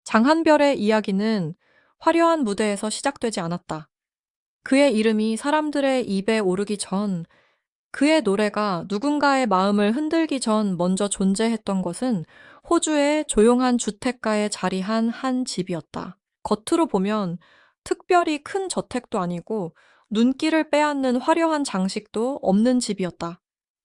장한별의 이야기는 화려한 무대에서 시작되지 않았다. 그의 이름이 사람들의 입에 오르기 전, 그의 노래가 누군가의 마음을 흔들기 전 먼저 존재했던 것은 호주의 조용한 주택가에 자리한 한 집이었다. 겉으로 보면 특별히 큰 저택도 아니고 눈길을 빼앗는 화려한 장식도 없는 집이었다.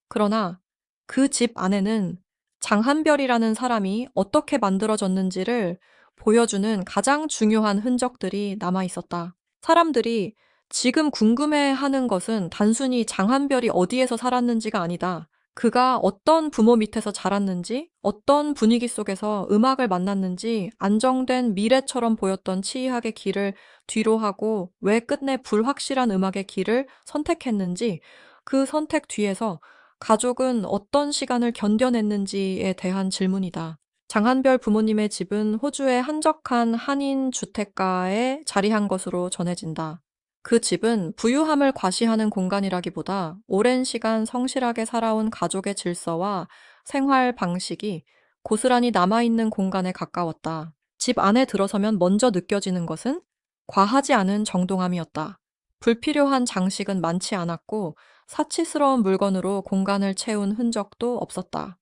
그러나 그 집 안에는 장한별이라는 사람이 어떻게 만들어졌는지를 보여주는 가장 중요한 흔적들이 남아 있었다. 사람들이 지금 궁금해 하는 것은 단순히 장한별이 어디에서 살았는지가 아니다. 그가 어떤 부모 밑에서 자랐는지, 어떤 분위기 속에서 음악을 만났는지, 안정된 미래처럼 보였던 치이학의 길을 뒤로 하고 왜 끝내 불확실한 음악의 길을 선택했는지, 그 선택 뒤에서 가족은 어떤 시간을 견뎌냈는지에 대한 질문이다. 장한별 부모님의 집은 호주의 한적한 한인 주택가에 자리한 것으로 전해진다. 그 집은 부유함을 과시하는 공간이라기보다 오랜 시간 성실하게 살아온 가족의 질서와 생활 방식이 고스란히 남아있는 공간에 가까웠다. 집 안에 들어서면 먼저 느껴지는 것은 과하지 않은 정동함이었다. 불필요한 장식은 많지 않았고 사치스러운 물건으로 공간을 채운 흔적도 없었다.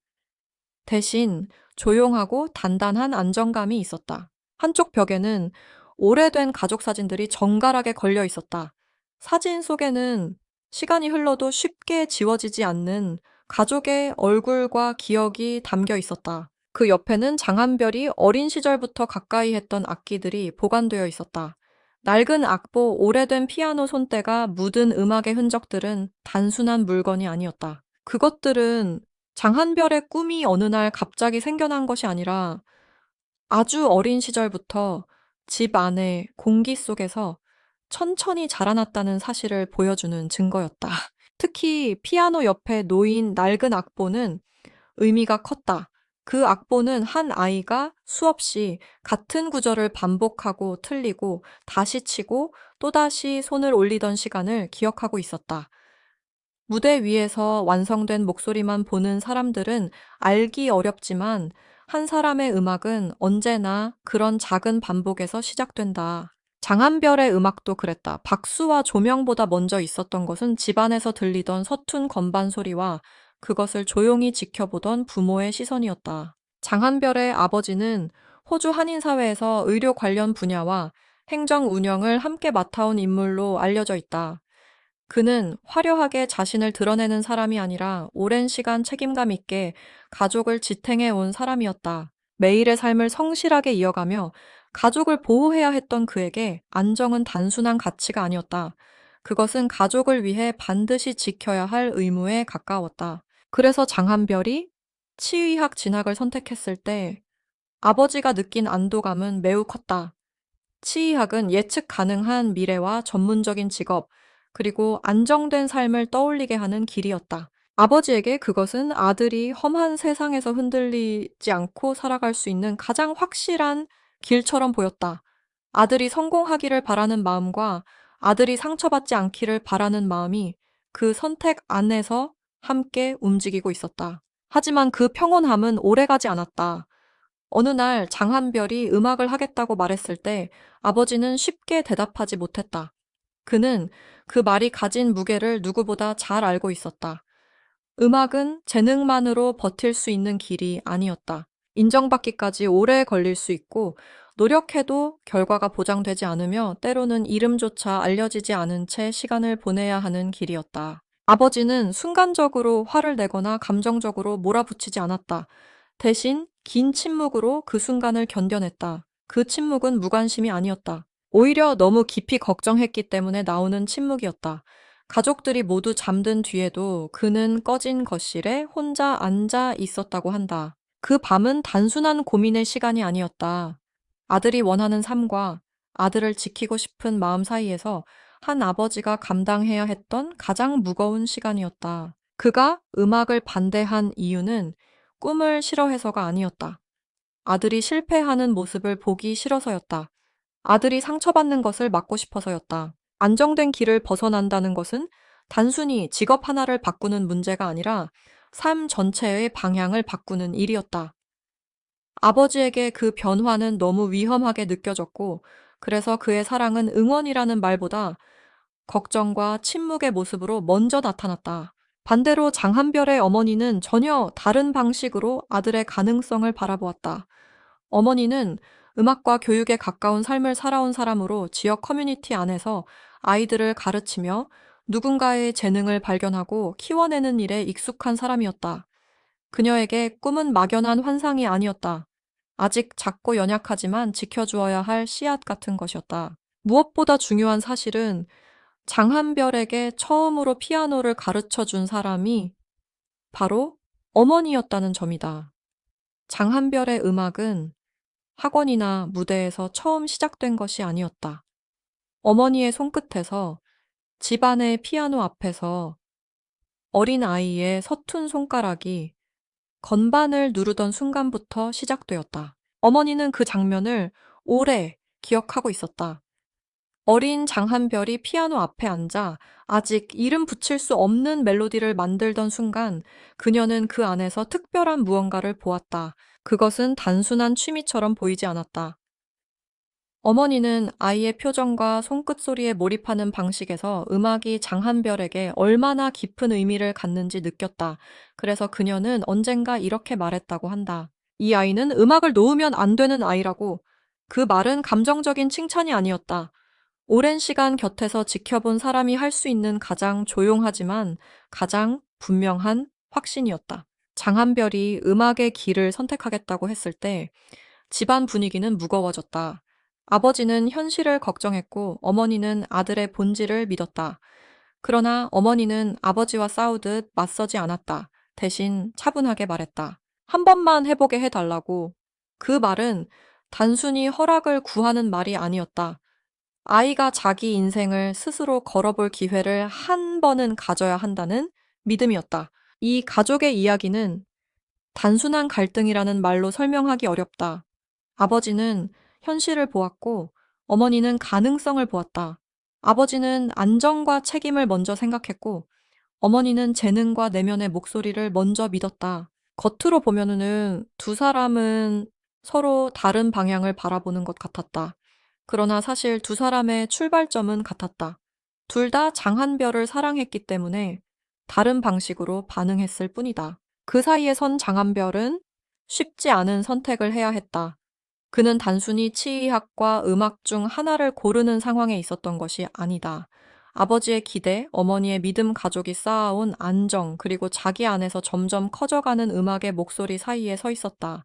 대신 조용하고 단단한 안정감이 있었다. 한쪽 벽에는 오래된 가족 사진들이 정갈하게 걸려 있었다. 사진 속에는 시간이 흘러도 쉽게 지워지지 않는 가족의 얼굴과 기억이 담겨 있었다. 그 옆에는 장한별이 어린 시절부터 가까이 했던 악기들이 보관되어 있었다. 낡은 악보, 오래된 피아노 손때가 묻은 음악의 흔적들은 단순한 물건이 아니었다. 그것들은 장한별의 꿈이 어느 날 갑자기 생겨난 것이 아니라 아주 어린 시절부터 집 안의 공기 속에서 천천히 자라났다는 사실을 보여주는 증거였다. 특히 피아노 옆에 놓인 낡은 악보는 의미가 컸다. 그 악보는 한 아이가 수없이 같은 구절을 반복하고 틀리고 다시 치고 또다시 손을 올리던 시간을 기억하고 있었다. 무대 위에서 완성된 목소리만 보는 사람들은 알기 어렵지만 한 사람의 음악은 언제나 그런 작은 반복에서 시작된다. 장한별의 음악도 그랬다. 박수와 조명보다 먼저 있었던 것은 집안에서 들리던 서툰 건반 소리와 그것을 조용히 지켜보던 부모의 시선이었다. 장한별의 아버지는 호주 한인사회에서 의료 관련 분야와 행정 운영을 함께 맡아온 인물로 알려져 있다. 그는 화려하게 자신을 드러내는 사람이 아니라 오랜 시간 책임감 있게 가족을 지탱해 온 사람이었다. 매일의 삶을 성실하게 이어가며 가족을 보호해야 했던 그에게 안정은 단순한 가치가 아니었다. 그것은 가족을 위해 반드시 지켜야 할 의무에 가까웠다. 그래서 장한별이 치의학 진학을 선택했을 때 아버지가 느낀 안도감은 매우 컸다. 치의학은 예측 가능한 미래와 전문적인 직업, 그리고 안정된 삶을 떠올리게 하는 길이었다. 아버지에게 그것은 아들이 험한 세상에서 흔들리지 않고 살아갈 수 있는 가장 확실한 길처럼 보였다. 아들이 성공하기를 바라는 마음과 아들이 상처받지 않기를 바라는 마음이 그 선택 안에서 함께 움직이고 있었다. 하지만 그 평온함은 오래가지 않았다. 어느 날 장한별이 음악을 하겠다고 말했을 때 아버지는 쉽게 대답하지 못했다. 그는 그 말이 가진 무게를 누구보다 잘 알고 있었다. 음악은 재능만으로 버틸 수 있는 길이 아니었다. 인정받기까지 오래 걸릴 수 있고 노력해도 결과가 보장되지 않으며 때로는 이름조차 알려지지 않은 채 시간을 보내야 하는 길이었다. 아버지는 순간적으로 화를 내거나 감정적으로 몰아붙이지 않았다. 대신 긴 침묵으로 그 순간을 견뎌냈다. 그 침묵은 무관심이 아니었다. 오히려 너무 깊이 걱정했기 때문에 나오는 침묵이었다. 가족들이 모두 잠든 뒤에도 그는 꺼진 거실에 혼자 앉아 있었다고 한다. 그 밤은 단순한 고민의 시간이 아니었다. 아들이 원하는 삶과 아들을 지키고 싶은 마음 사이에서 한 아버지가 감당해야 했던 가장 무거운 시간이었다. 그가 음악을 반대한 이유는 꿈을 싫어해서가 아니었다. 아들이 실패하는 모습을 보기 싫어서였다. 아들이 상처받는 것을 막고 싶어서였다. 안정된 길을 벗어난다는 것은 단순히 직업 하나를 바꾸는 문제가 아니라 삶 전체의 방향을 바꾸는 일이었다. 아버지에게 그 변화는 너무 위험하게 느껴졌고, 그래서 그의 사랑은 응원이라는 말보다 걱정과 침묵의 모습으로 먼저 나타났다. 반대로 장한별의 어머니는 전혀 다른 방식으로 아들의 가능성을 바라보았다. 어머니는 음악과 교육에 가까운 삶을 살아온 사람으로 지역 커뮤니티 안에서 아이들을 가르치며 누군가의 재능을 발견하고 키워내는 일에 익숙한 사람이었다. 그녀에게 꿈은 막연한 환상이 아니었다. 아직 작고 연약하지만 지켜주어야 할 씨앗 같은 것이었다. 무엇보다 중요한 사실은 장한별에게 처음으로 피아노를 가르쳐 준 사람이 바로 어머니였다는 점이다. 장한별의 음악은 학원이나 무대에서 처음 시작된 것이 아니었다. 어머니의 손끝에서 집안의 피아노 앞에서 어린 아이의 서툰 손가락이 건반을 누르던 순간부터 시작되었다. 어머니는 그 장면을 오래 기억하고 있었다. 어린 장한별이 피아노 앞에 앉아 아직 이름 붙일 수 없는 멜로디를 만들던 순간 그녀는 그 안에서 특별한 무언가를 보았다. 그것은 단순한 취미처럼 보이지 않았다. 어머니는 아이의 표정과 손끝 소리에 몰입하는 방식에서 음악이 장한별에게 얼마나 깊은 의미를 갖는지 느꼈다. 그래서 그녀는 언젠가 이렇게 말했다고 한다. 이 아이는 음악을 놓으면 안 되는 아이라고. 그 말은 감정적인 칭찬이 아니었다. 오랜 시간 곁에서 지켜본 사람이 할 수 있는 가장 조용하지만 가장 분명한 확신이었다. 장한별이 음악의 길을 선택하겠다고 했을 때 집안 분위기는 무거워졌다. 아버지는 현실을 걱정했고 어머니는 아들의 본질을 믿었다. 그러나 어머니는 아버지와 싸우듯 맞서지 않았다. 대신 차분하게 말했다. 한 번만 해보게 해달라고. 그 말은 단순히 허락을 구하는 말이 아니었다. 아이가 자기 인생을 스스로 걸어볼 기회를 한 번은 가져야 한다는 믿음이었다. 이 가족의 이야기는 단순한 갈등이라는 말로 설명하기 어렵다. 아버지는 현실을 보았고 어머니는 가능성을 보았다. 아버지는 안정과 책임을 먼저 생각했고 어머니는 재능과 내면의 목소리를 먼저 믿었다. 겉으로 보면은 두 사람은 서로 다른 방향을 바라보는 것 같았다. 그러나 사실 두 사람의 출발점은 같았다. 둘 다 장한별을 사랑했기 때문에 다른 방식으로 반응했을 뿐이다. 그 사이에 선 장한별은 쉽지 않은 선택을 해야 했다. 그는 단순히 치의학과 음악 중 하나를 고르는 상황에 있었던 것이 아니다. 아버지의 기대, 어머니의 믿음 가족이 쌓아온 안정, 그리고 자기 안에서 점점 커져가는 음악의 목소리 사이에 서 있었다.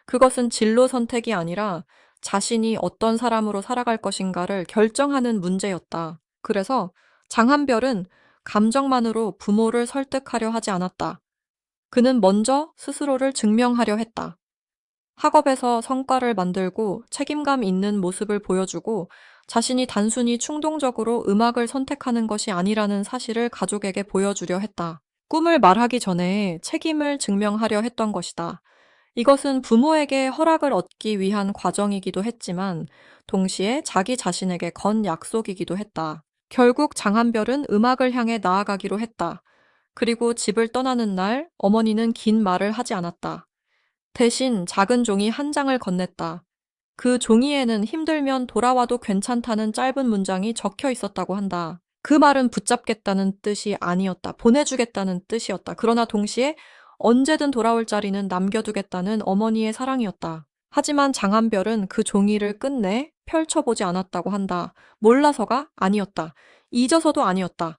그것은 진로 선택이 아니라 자신이 어떤 사람으로 살아갈 것인가를 결정하는 문제였다. 그래서 장한별은 감정만으로 부모를 설득하려 하지 않았다. 그는 먼저 스스로를 증명하려 했다. 학업에서 성과를 만들고 책임감 있는 모습을 보여주고 자신이 단순히 충동적으로 음악을 선택하는 것이 아니라는 사실을 가족에게 보여주려 했다. 꿈을 말하기 전에 책임을 증명하려 했던 것이다. 이것은 부모에게 허락을 얻기 위한 과정이기도 했지만 동시에 자기 자신에게 건 약속이기도 했다. 결국 장한별은 음악을 향해 나아가기로 했다. 그리고 집을 떠나는 날 어머니는 긴 말을 하지 않았다. 대신 작은 종이 한 장을 건넸다. 그 종이에는 힘들면 돌아와도 괜찮다는 짧은 문장이 적혀 있었다고 한다. 그 말은 붙잡겠다는 뜻이 아니었다. 보내주겠다는 뜻이었다. 그러나 동시에 언제든 돌아올 자리는 남겨두겠다는 어머니의 사랑이었다. 하지만 장한별은 그 종이를 끝내 펼쳐보지 않았다고 한다. 몰라서가 아니었다. 잊어서도 아니었다.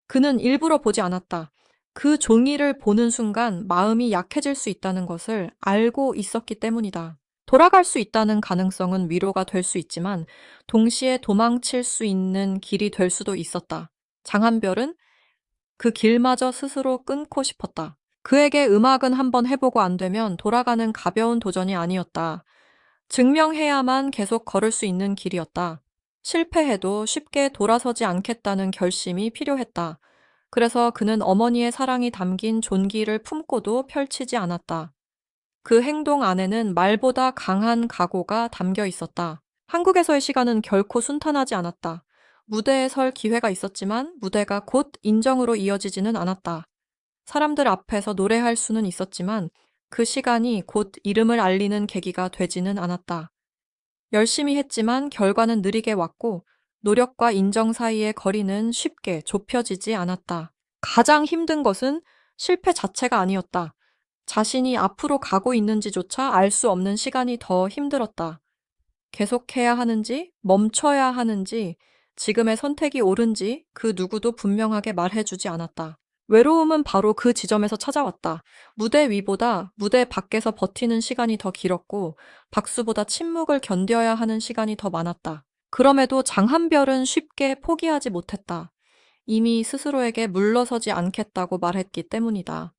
그는 일부러 보지 않았다. 그 종이를 보는 순간 마음이 약해질 수 있다는 것을 알고 있었기 때문이다. 돌아갈 수 있다는 가능성은 위로가 될 수 있지만 동시에 도망칠 수 있는 길이 될 수도 있었다. 장한별은 그 길마저 스스로 끊고 싶었다. 그에게 음악은 한번 해보고 안 되면 돌아가는 가벼운 도전이 아니었다. 증명해야만 계속 걸을 수 있는 길이었다. 실패해도 쉽게 돌아서지 않겠다는 결심이 필요했다. 그래서 그는 어머니의 사랑이 담긴 존귀를 품고도 펼치지 않았다. 그 행동 안에는 말보다 강한 각오가 담겨 있었다. 한국에서의 시간은 결코 순탄하지 않았다. 무대에 설 기회가 있었지만 무대가 곧 인정으로 이어지지는 않았다. 사람들 앞에서 노래할 수는 있었지만 그 시간이 곧 이름을 알리는 계기가 되지는 않았다. 열심히 했지만 결과는 느리게 왔고 노력과 인정 사이의 거리는 쉽게 좁혀지지 않았다. 가장 힘든 것은 실패 자체가 아니었다. 자신이 앞으로 가고 있는지조차 알 수 없는 시간이 더 힘들었다. 계속해야 하는지, 멈춰야 하는지, 지금의 선택이 옳은지 그 누구도 분명하게 말해주지 않았다. 외로움은 바로 그 지점에서 찾아왔다. 무대 위보다 무대 밖에서 버티는 시간이 더 길었고, 박수보다 침묵을 견뎌야 하는 시간이 더 많았다. 그럼에도 장한별은 쉽게 포기하지 못했다. 이미 스스로에게 물러서지 않겠다고 말했기 때문이다.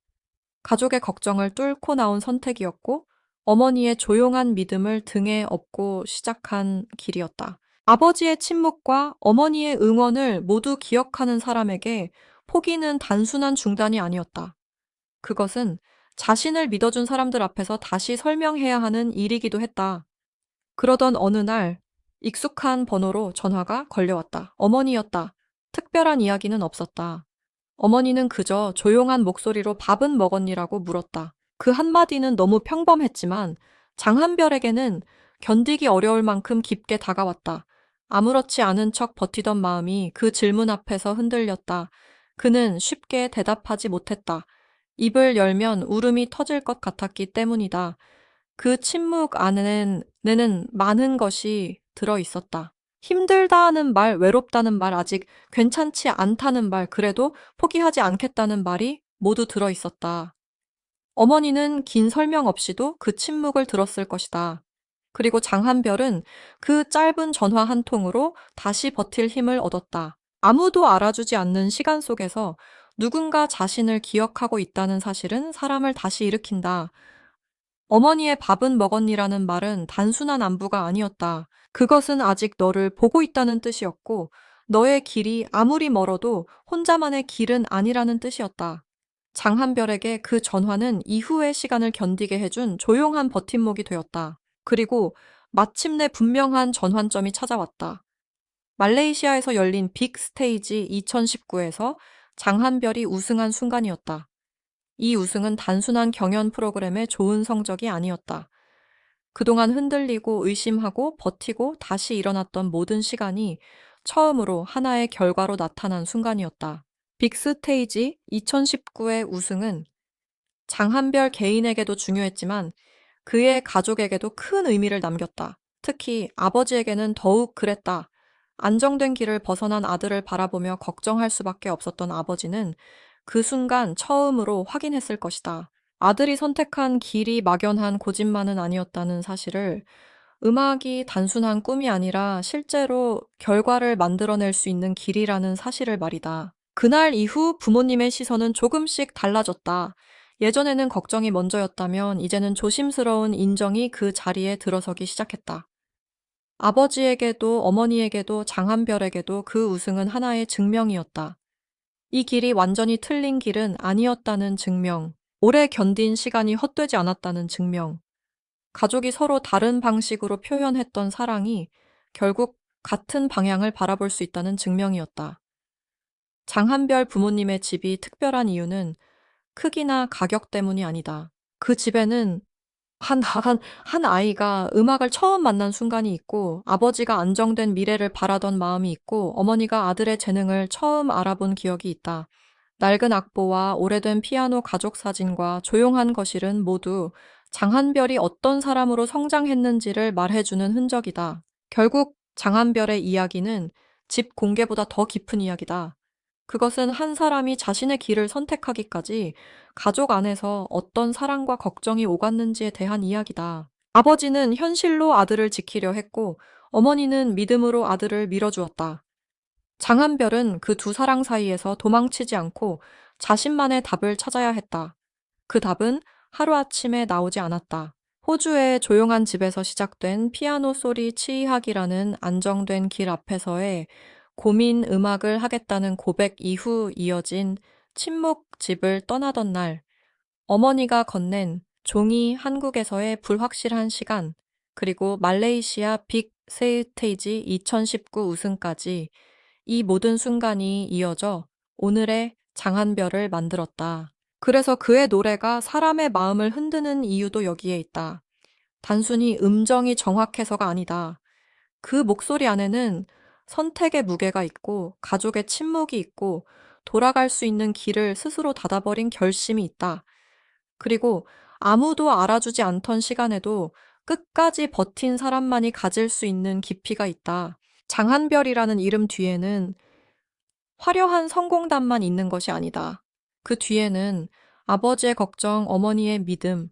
가족의 걱정을 뚫고 나온 선택이었고 어머니의 조용한 믿음을 등에 업고 시작한 길이었다. 아버지의 침묵과 어머니의 응원을 모두 기억하는 사람에게 포기는 단순한 중단이 아니었다. 그것은 자신을 믿어준 사람들 앞에서 다시 설명해야 하는 일이기도 했다. 그러던 어느 날 익숙한 번호로 전화가 걸려왔다. 어머니였다. 특별한 이야기는 없었다. 어머니는 그저 조용한 목소리로 밥은 먹었니라고 물었다. 그 한마디는 너무 평범했지만 장한별에게는 견디기 어려울 만큼 깊게 다가왔다. 아무렇지 않은 척 버티던 마음이 그 질문 앞에서 흔들렸다. 그는 쉽게 대답하지 못했다. 입을 열면 울음이 터질 것 같았기 때문이다. 그 침묵 안에는 많은 것이 들어 있었다. 힘들다는 말, 외롭다는 말, 아직 괜찮지 않다는 말, 그래도 포기하지 않겠다는 말이 모두 들어 있었다. 어머니는 긴 설명 없이도 그 침묵을 들었을 것이다. 그리고 장한별은 그 짧은 전화 한 통으로 다시 버틸 힘을 얻었다. 아무도 알아주지 않는 시간 속에서 누군가 자신을 기억하고 있다는 사실은 사람을 다시 일으킨다. 어머니의 밥은 먹었니라는 말은 단순한 안부가 아니었다. 그것은 아직 너를 보고 있다는 뜻이었고, 너의 길이 아무리 멀어도 혼자만의 길은 아니라는 뜻이었다. 장한별에게 그 전화는 이후의 시간을 견디게 해준 조용한 버팀목이 되었다. 그리고 마침내 분명한 전환점이 찾아왔다. 말레이시아에서 열린 빅 스테이지 2019에서 장한별이 우승한 순간이었다. 이 우승은 단순한 경연 프로그램의 좋은 성적이 아니었다. 그동안 흔들리고 의심하고 버티고 다시 일어났던 모든 시간이 처음으로 하나의 결과로 나타난 순간이었다. 빅스테이지 2019의 우승은 장한별 개인에게도 중요했지만 그의 가족에게도 큰 의미를 남겼다. 특히 아버지에게는 더욱 그랬다. 안정된 길을 벗어난 아들을 바라보며 걱정할 수밖에 없었던 아버지는 그 순간 처음으로 확인했을 것이다. 아들이 선택한 길이 막연한 고집만은 아니었다는 사실을. 음악이 단순한 꿈이 아니라 실제로 결과를 만들어낼 수 있는 길이라는 사실을 말이다. 그날 이후 부모님의 시선은 조금씩 달라졌다. 예전에는 걱정이 먼저였다면 이제는 조심스러운 인정이 그 자리에 들어서기 시작했다. 아버지에게도 어머니에게도 장한별에게도 그 우승은 하나의 증명이었다. 이 길이 완전히 틀린 길은 아니었다는 증명, 오래 견딘 시간이 헛되지 않았다는 증명, 가족이 서로 다른 방식으로 표현했던 사랑이 결국 같은 방향을 바라볼 수 있다는 증명이었다. 장한별 부모님의 집이 특별한 이유는 크기나 가격 때문이 아니다. 그 집에는 한 아이가 음악을 처음 만난 순간이 있고, 아버지가 안정된 미래를 바라던 마음이 있고, 어머니가 아들의 재능을 처음 알아본 기억이 있다. 낡은 악보와 오래된 피아노 가족 사진과 조용한 거실은 모두 장한별이 어떤 사람으로 성장했는지를 말해주는 흔적이다. 결국 장한별의 이야기는 집 공개보다 더 깊은 이야기다. 그것은 한 사람이 자신의 길을 선택하기까지 가족 안에서 어떤 사랑과 걱정이 오갔는지에 대한 이야기다. 아버지는 현실로 아들을 지키려 했고, 어머니는 믿음으로 아들을 밀어주었다. 장한별은 그 두 사랑 사이에서 도망치지 않고 자신만의 답을 찾아야 했다. 그 답은 하루아침에 나오지 않았다. 호주의 조용한 집에서 시작된 피아노 소리 치이하기라는 안정된 길 앞에서의 고민 음악을 하겠다는 고백 이후 이어진 침묵 집을 떠나던 날, 어머니가 건넨 종이 한국에서의 불확실한 시간, 그리고 말레이시아 빅 세이테이지 2019 우승까지 이 모든 순간이 이어져 오늘의 장한별을 만들었다. 그래서 그의 노래가 사람의 마음을 흔드는 이유도 여기에 있다. 단순히 음정이 정확해서가 아니다. 그 목소리 안에는 선택의 무게가 있고 가족의 침묵이 있고 돌아갈 수 있는 길을 스스로 닫아버린 결심이 있다. 그리고 아무도 알아주지 않던 시간에도 끝까지 버틴 사람만이 가질 수 있는 깊이가 있다. 장한별이라는 이름 뒤에는 화려한 성공담만 있는 것이 아니다. 그 뒤에는 아버지의 걱정, 어머니의 믿음,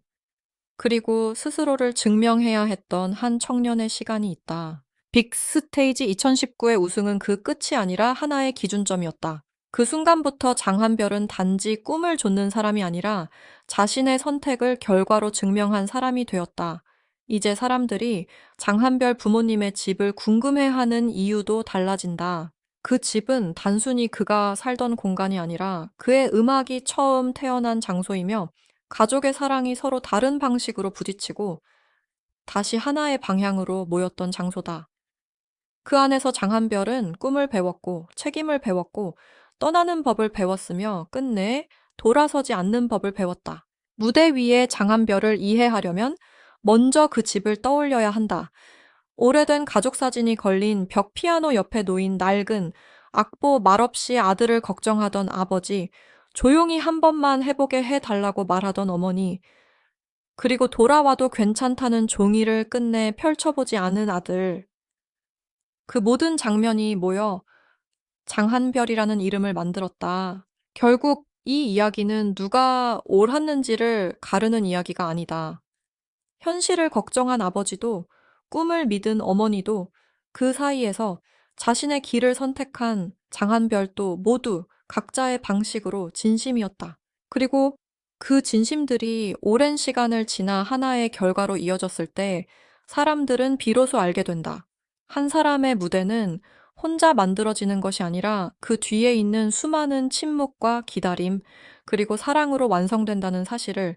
그리고 스스로를 증명해야 했던 한 청년의 시간이 있다. 빅스테이지 2019의 우승은 그 끝이 아니라 하나의 기준점이었다. 그 순간부터 장한별은 단지 꿈을 좇는 사람이 아니라 자신의 선택을 결과로 증명한 사람이 되었다. 이제 사람들이 장한별 부모님의 집을 궁금해하는 이유도 달라진다. 그 집은 단순히 그가 살던 공간이 아니라 그의 음악이 처음 태어난 장소이며 가족의 사랑이 서로 다른 방식으로 부딪히고 다시 하나의 방향으로 모였던 장소다. 그 안에서 장한별은 꿈을 배웠고 책임을 배웠고 떠나는 법을 배웠으며 끝내 돌아서지 않는 법을 배웠다. 무대 위에 장한별을 이해하려면 먼저 그 집을 떠올려야 한다. 오래된 가족 사진이 걸린 벽 피아노 옆에 놓인 낡은 악보 말없이 아들을 걱정하던 아버지, 조용히 한 번만 해보게 해달라고 말하던 어머니, 그리고 돌아와도 괜찮다는 종이를 끝내 펼쳐보지 않은 아들. 그 모든 장면이 모여 장한별이라는 이름을 만들었다. 결국 이 이야기는 누가 옳았는지를 가르는 이야기가 아니다. 현실을 걱정한 아버지도 꿈을 믿은 어머니도 그 사이에서 자신의 길을 선택한 장한별도 모두 각자의 방식으로 진심이었다. 그리고 그 진심들이 오랜 시간을 지나 하나의 결과로 이어졌을 때 사람들은 비로소 알게 된다. 한 사람의 무대는 혼자 만들어지는 것이 아니라 그 뒤에 있는 수많은 침묵과 기다림, 그리고 사랑으로 완성된다는 사실을